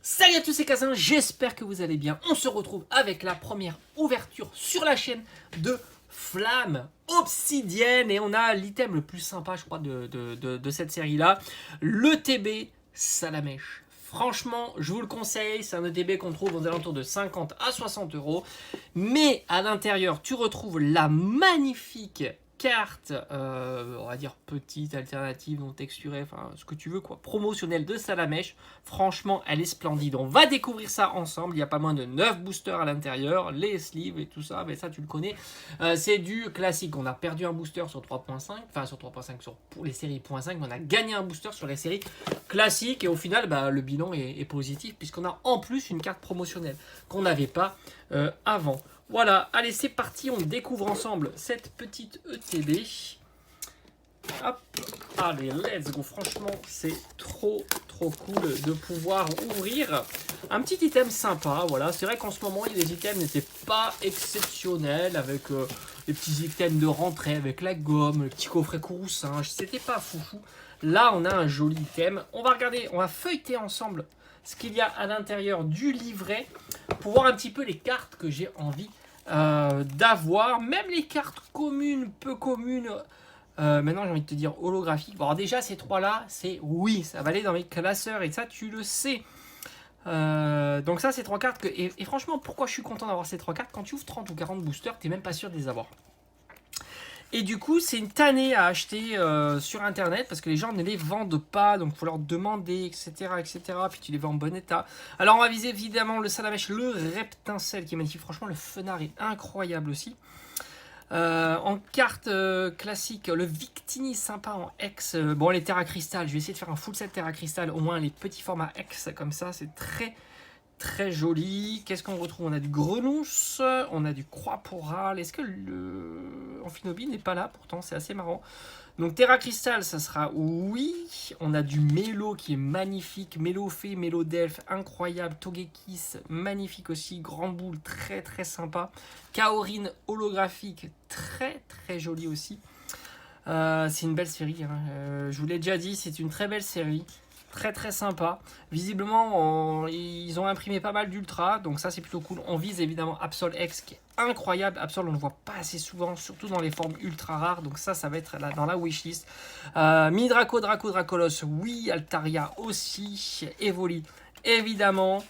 Salut à tous, c'est Kazin, j'espère que vous allez bien. On se retrouve avec la première ouverture sur la chaîne de Flamme Obsidienne. Et on a l'item le plus sympa, je crois, de cette série-là. L'ETB Salamèche. Franchement, je vous le conseille, c'est un ETB qu'on trouve aux alentours de 50 à 60 euros. Mais à l'intérieur, tu retrouves la magnifique carte, on va dire petite, alternative, non texturée, enfin ce que tu veux quoi, promotionnelle de Salamèche. Franchement, elle est splendide. On va découvrir ça ensemble. Il y a pas moins de 9 boosters à l'intérieur, les sleeves et tout ça, mais ça tu le connais. C'est du classique. On a perdu un booster sur 3.5, enfin sur 3.5 pour les séries .5, mais on a gagné un booster sur les séries classiques et au final, le bilan est positif puisqu'on a en plus une carte promotionnelle qu'on n'avait pas avant. Voilà, allez c'est parti, on découvre ensemble cette petite ETB. Hop, allez let's go, franchement c'est trop cool de pouvoir ouvrir un petit item sympa. Voilà, c'est vrai qu'en ce moment les items n'étaient pas exceptionnels avec les petits items de rentrée avec la gomme, le petit coffret courroussin, c'était pas foufou. Là on a un joli item, on va regarder, on va feuilleter ensemble ce qu'il y a à l'intérieur du livret pour voir un petit peu les cartes que j'ai envie d'avoir, même les cartes communes, peu communes. Maintenant j'ai envie de te dire holographiques. Bon, alors déjà ces trois là, c'est oui, ça va aller dans mes classeurs et ça tu le sais. Donc ça c'est trois cartes que, et franchement pourquoi je suis content d'avoir ces trois cartes, quand tu ouvres 30 ou 40 boosters, t'es même pas sûr de les avoir. Et du coup, c'est une tannée à acheter sur internet parce que les gens ne les vendent pas, donc il faut leur demander, etc., etc. Puis tu les vends en bon état. Alors, on va viser évidemment le Salamèche, le Reptincelle qui est magnifique. Franchement, le Fenard est incroyable aussi. En carte classique, le Victini sympa en X. Bon, les Terra Crystal, je vais essayer de faire un full set Terra Crystal, au moins les petits formats X comme ça, c'est très joli. Qu'est-ce qu'on retrouve? On a du Grenousse, on a du Croix-Porale. Est-ce que le Amphinobi n'est pas là? Pourtant, c'est assez marrant. Donc, Terra Crystal, ça sera oui. On a du Mélo qui est magnifique. Mélofée, Mélodelphe, incroyable. Togekiss, magnifique aussi. Grand Boule, très sympa. Kaorin holographique, très joli aussi. C'est une belle série. Je vous l'ai déjà dit, c'est une très belle série. Très sympa. Visiblement, ils ont imprimé pas mal d'ultra, donc ça c'est plutôt cool. On vise évidemment Absol X qui est incroyable. Absol, on ne le voit pas assez souvent, surtout dans les formes ultra rares, donc ça va être là, dans la wishlist. Midraco, Dracolos, oui. Altaria aussi. Evoli, évidemment.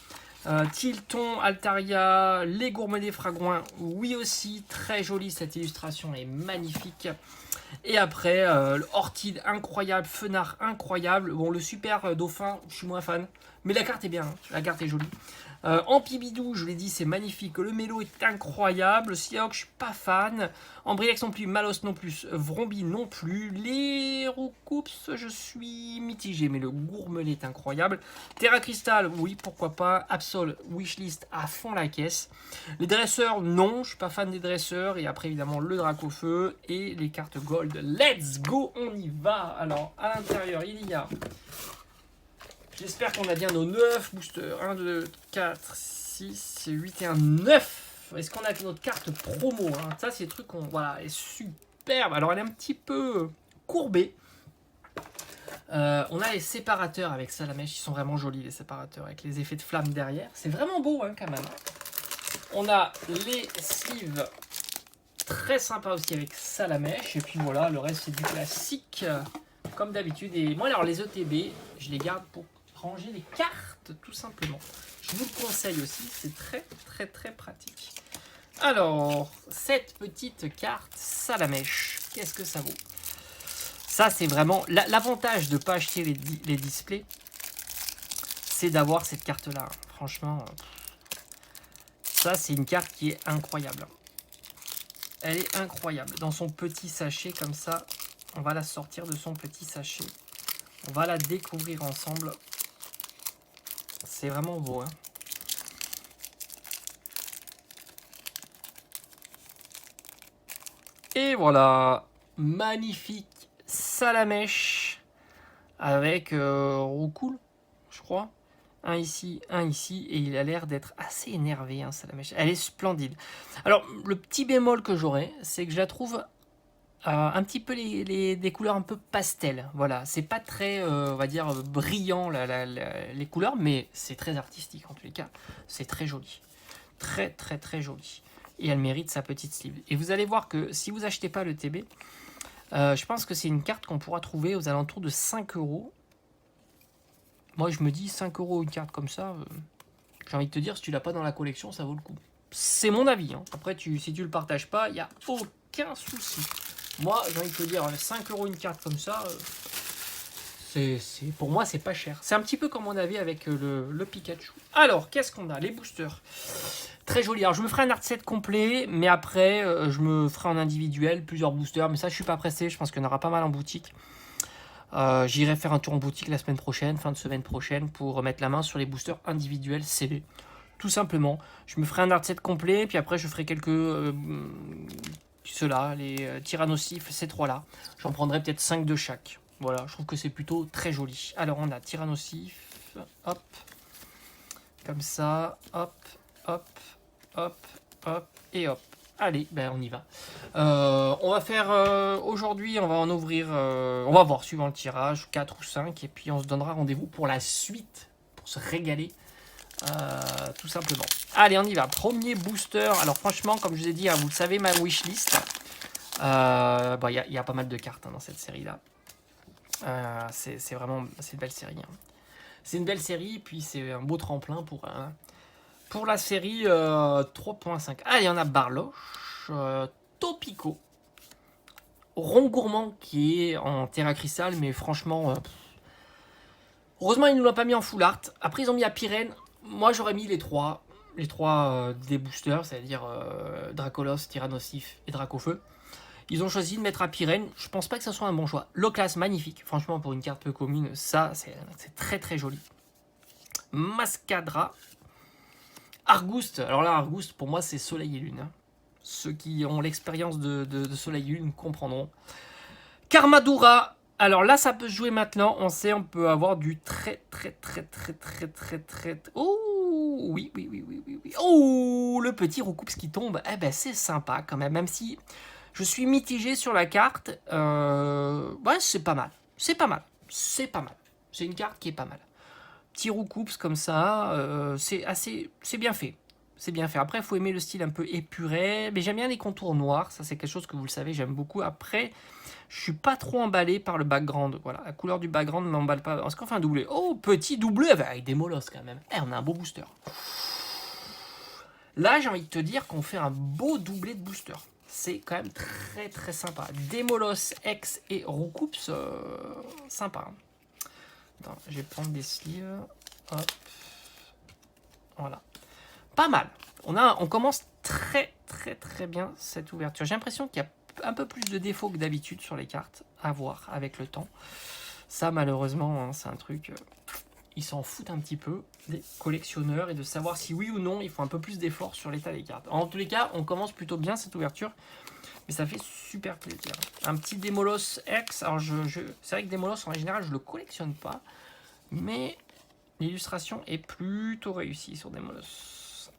Tilton, Altaria, les Gourmelets Fragouin, oui aussi, très jolie cette illustration, est magnifique. Et après, Ortide incroyable, Fenard incroyable. Bon, le super dauphin, je suis moins fan, mais la carte est bien, hein, la carte est jolie. Ampibidou, je vous l'ai dit, c'est magnifique. Le Mélo est incroyable. Siaok, je suis pas fan. Ambrilex non plus, Malos non plus, Vrombi non plus. Les Roucoups, je suis mitigé, mais le Gourmelet est incroyable. Terra Crystal, oui, pourquoi pas. Absol, wishlist à fond la caisse. Les dresseurs, non, je suis pas fan des dresseurs. Et après, évidemment, le Dracofeu et les cartes Gold. Let's go, on y va. Alors, à l'intérieur, il y a... J'espère qu'on a bien nos 9 boosters. 1, 2, 4, 6, 8 et 1, 9. Est-ce qu'on a notre carte promo, hein? Ça, c'est le truc qu'on... Voilà, elle est superbe. Alors, elle est un petit peu courbée. On a les séparateurs avec Salamèche. Ils sont vraiment jolis, les séparateurs, avec les effets de flamme derrière. C'est vraiment beau, hein, quand même. On a les sleeves très sympa aussi avec Salamèche. Et puis voilà, le reste, c'est du classique, comme d'habitude. Et moi, alors, les ETB, je les garde pour ranger les cartes, tout simplement. Je vous le conseille aussi, c'est très pratique. Alors, cette petite carte Salamèche, qu'est-ce que ça vaut? Ça, c'est vraiment... L'avantage de ne pas acheter les displays, c'est d'avoir cette carte-là. Franchement, ça, c'est une carte qui est incroyable. Elle est incroyable. Dans son petit sachet, comme ça, on va la sortir de son petit sachet. On va la découvrir ensemble. C'est vraiment beau, hein. Et voilà, magnifique Salamèche avec Roucoule, je crois. Un ici, et il a l'air d'être assez énervé, hein, Salamèche. Elle est splendide. Alors, le petit bémol que j'aurais, c'est que je la trouve un petit peu des couleurs un peu pastel. Voilà, c'est pas très, on va dire, brillant les couleurs, mais c'est très artistique en tous les cas. C'est très joli. Très, très, très joli. Et elle mérite sa petite sleeve. Et vous allez voir que si vous achetez pas le TB, je pense que c'est une carte qu'on pourra trouver aux alentours de 5 euros. Moi, je me dis 5 euros une carte comme ça, j'ai envie de te dire, si tu l'as pas dans la collection, ça vaut le coup. C'est mon avis. Hein. Après, si tu le partages pas, il n'y a aucun souci. Moi, j'ai envie de te dire, 5 euros une carte comme ça, pour moi, c'est pas cher. C'est un petit peu comme on avait avec le Pikachu. Alors, qu'est-ce qu'on a? Les boosters. Très joli. Alors, je me ferai un art set complet, mais après, je me ferai en individuel plusieurs boosters. Mais ça, je suis pas pressé. Je pense qu'il y en aura pas mal en boutique. J'irai faire un tour en boutique la semaine prochaine, fin de semaine prochaine, pour mettre la main sur les boosters individuels scellés. Tout simplement. Je me ferai un art set complet, puis après, je ferai quelques... ceux-là, les Tyrannosifs, ces trois-là. J'en prendrai peut-être 5 de chaque. Voilà, je trouve que c'est plutôt très joli. Alors, on a Tyrannosif, hop, comme ça, hop, hop, hop, hop, et hop. Allez, ben on y va. On va faire aujourd'hui, on va en ouvrir, on va voir suivant le tirage, 4 ou 5, et puis on se donnera rendez-vous pour la suite, pour se régaler, tout simplement. Allez, on y va. Premier booster. Alors franchement, comme je vous ai dit, hein, vous le savez, ma wishlist, y a pas mal de cartes hein, dans cette série-là. C'est vraiment une belle série. Hein. C'est une belle série, puis c'est un beau tremplin pour la série 3.5. Ah, il y en a Barloche, Topico, Rongourmand qui est en terra cristal, mais franchement, heureusement ils ne l'ont pas mis en full art. Après ils ont mis à Pyrène. Moi j'aurais mis les trois des boosters, c'est-à-dire Dracolos, Tyrannosif et Dracofeu. Ils ont choisi de mettre à Pyrène. Je pense pas que ce soit un bon choix. Loclas, magnifique. Franchement, pour une carte peu commune, ça, c'est très très joli. Mascadra. Argouste. Alors là, Argouste, pour moi, c'est Soleil et Lune. Hein. Ceux qui ont l'expérience de Soleil et Lune comprendront. Karmadura. Alors là, ça peut se jouer maintenant. On sait, on peut avoir du très. Oh, oui. Oh, le petit Roucoups qui tombe. Eh ben, c'est sympa quand même. Même si je suis mitigé sur la carte. Ouais, c'est pas mal. C'est C'est une carte qui est pas mal. Petit Roucoups comme ça, c'est bien fait. C'est bien fait. Après, il faut aimer le style un peu épuré. Mais j'aime bien les contours noirs. Ça, c'est quelque chose que vous le savez, j'aime beaucoup. Après, je suis pas trop emballé par le background. Voilà, la couleur du background ne m'emballe pas. Est-ce qu'on fait un doublé? Oh, petit doublé avec des molosses quand même. On a un beau booster. Là, j'ai envie de te dire qu'on fait un beau doublé de booster. C'est quand même très très sympa. Démolos, X et Roucoups, sympa. Attends, je vais prendre des sleeves. Hop. Voilà. Pas mal. On commence très bien cette ouverture. J'ai l'impression qu'il y a un peu plus de défauts que d'habitude sur les cartes. À voir avec le temps. Ça, malheureusement, hein, c'est un truc... ils s'en foutent un petit peu, des collectionneurs, et de savoir si oui ou non, il faut un peu plus d'efforts sur l'état des cartes. En tous les cas, on commence plutôt bien cette ouverture. Mais ça fait super plaisir. Un petit Démolos X. Alors, c'est vrai que Démolos, en général, je le collectionne pas. Mais l'illustration est plutôt réussie sur Démolos.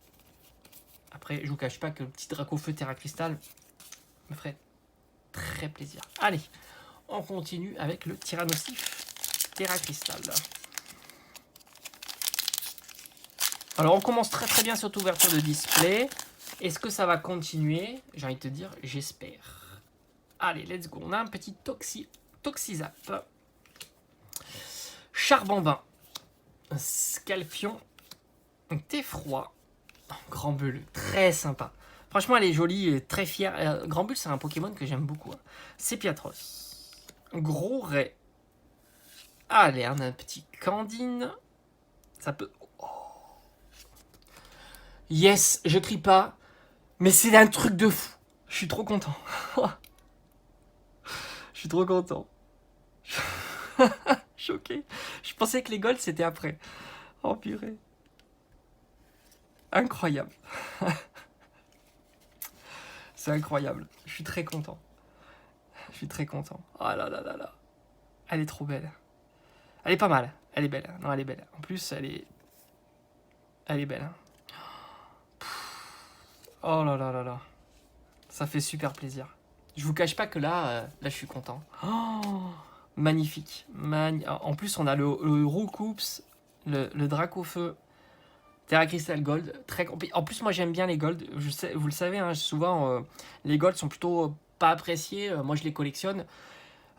Après, je vous cache pas que le petit Dracofeu Terra Cristal me ferait très plaisir. Allez, on continue avec le Tyrannosif Terra Cristal. Alors, on commence très bien cette ouverture de display. Est-ce que ça va continuer? J'ai envie de te dire, j'espère. Allez, let's go. On a un petit Toxizap. Charbambin. Scalpion. Theffroi. Grand Bull. Très sympa. Franchement, elle est jolie, très fière. Grand Bull, c'est un Pokémon que j'aime beaucoup. Hein. Sepiatros. Gros Ray. Allez, on a un petit Candine. Ça peut... Yes, je crie pas, mais c'est un truc de fou. Je suis trop content. Je suis trop content. Choqué. Je pensais que les golds c'était après. Oh purée. Incroyable. C'est incroyable. Je suis très content. Je suis très content. Oh là là là là. Elle est trop belle. Elle est pas mal. Elle est belle. Non, elle est belle. En plus, elle est belle. Oh là là là là. Ça fait super plaisir. Je vous cache pas que là je suis content. Oh, magnifique. En plus, on a le Roucoups, le Dracofeu, Terra Crystal Gold. En plus, moi j'aime bien les Gold. Vous le savez, hein, souvent les Gold sont plutôt pas appréciés. Moi je les collectionne.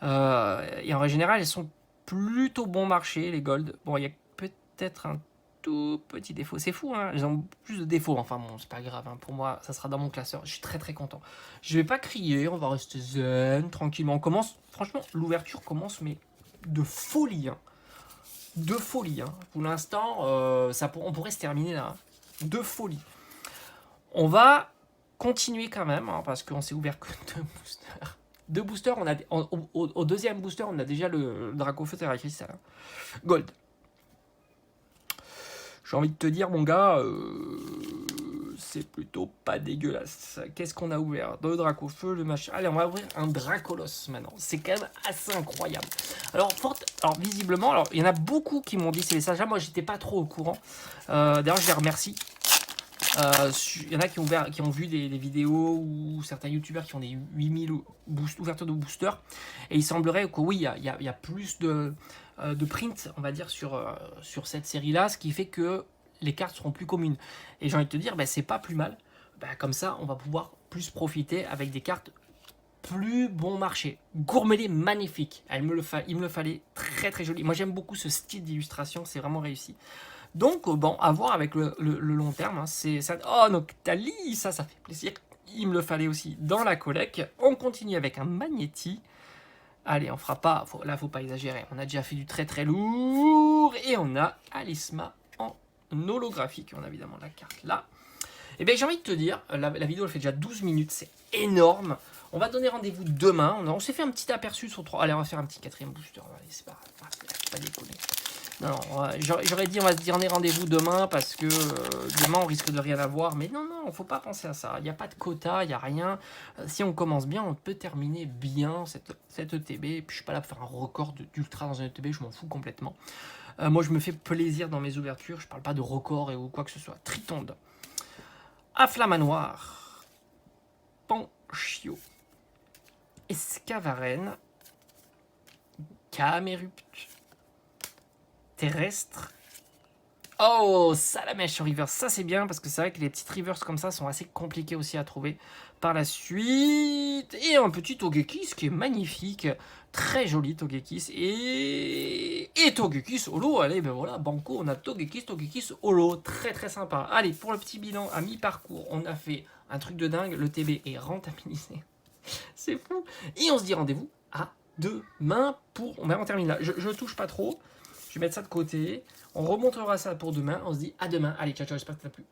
Et en général, elles sont plutôt bon marché, les Gold. Bon, il y a peut-être un tout petit défaut. C'est fou, hein, ils ont plus de défauts. Enfin bon, c'est pas grave. Hein. Pour moi, ça sera dans mon classeur. Je suis très très content. Je vais pas crier, on va rester zen, tranquillement. On commence, franchement, l'ouverture commence, mais de folie. Hein. De folie. Hein. Pour l'instant, on pourrait se terminer là. Hein. De folie. On va continuer quand même, hein, parce qu'on s'est ouvert que 2 boosters. 2 boosters, au deuxième booster, on a déjà le Dracofeu Terra Crystal. Hein. Gold. J'ai envie de te dire, mon gars, c'est plutôt pas dégueulasse. Qu'est-ce qu'on a ouvert? 2 Dracofeu, le machin. Allez, on va ouvrir un Dracolos maintenant. C'est quand même assez incroyable. Alors, visiblement, il y en a beaucoup qui m'ont dit ces messages-là. Moi, j'étais pas trop au courant. D'ailleurs, je les remercie. Il y en a qui ont vu des vidéos ou certains youtubeurs qui ont des 8000 ouvertures de boosters. Et il semblerait que oui, il y a plus de print, on va dire, sur cette série-là, ce qui fait que les cartes seront plus communes. Et j'ai envie de te dire, c'est pas plus mal. Comme ça, on va pouvoir plus profiter avec des cartes plus bon marché. Gourmelet magnifique. Il me le fallait, très très joli. Moi, j'aime beaucoup ce style d'illustration, c'est vraiment réussi. Donc, bon, à voir avec le long terme. Hein, ça. Oh, Noctali, ça fait plaisir. Il me le fallait aussi dans la collecte. On continue avec un Magnéti. Allez, on fera pas. Là, faut pas exagérer. On a déjà fait du très très lourd. Et on a Alisma en holographique. On a évidemment la carte là. Et bien, j'ai envie de te dire, la vidéo elle fait déjà 12 minutes. C'est énorme. On va donner rendez-vous demain. On s'est fait un petit aperçu sur 3. Allez, on va faire un petit 4e booster. Allez, c'est pas déconner. Non, j'aurais dit on va se donner rendez-vous demain parce que demain on risque de rien avoir. Mais non, faut pas penser à ça. Il n'y a pas de quota, il n'y a rien. Si on commence bien, on peut terminer bien cette ETB. Et puis je suis pas là pour faire un record d'ultra dans un ETB, je m'en fous complètement. Moi je me fais plaisir dans mes ouvertures. Je parle pas de record ou quoi que ce soit. Tritonde. Afflamanoir. Panchio. Escavaren. Camerupt. Terrestre. Oh, Salamèche en reverse. Ça, c'est bien parce que c'est vrai que les petites reverses comme ça sont assez compliquées aussi à trouver par la suite. Et un petit Togekiss qui est magnifique. Très joli Togekiss. Et Togekiss Holo. Allez, ben voilà, banco, on a Togekiss Holo. Très, très sympa. Allez, pour le petit bilan à mi-parcours, on a fait un truc de dingue. Le TB est rentabilisé. C'est fou. Et on se dit rendez-vous à demain pour... On termine là. Je touche pas trop. Je vais mettre ça de côté. On remontrera ça pour demain. On se dit à demain. Allez, ciao, ciao. J'espère que ça t'a plu.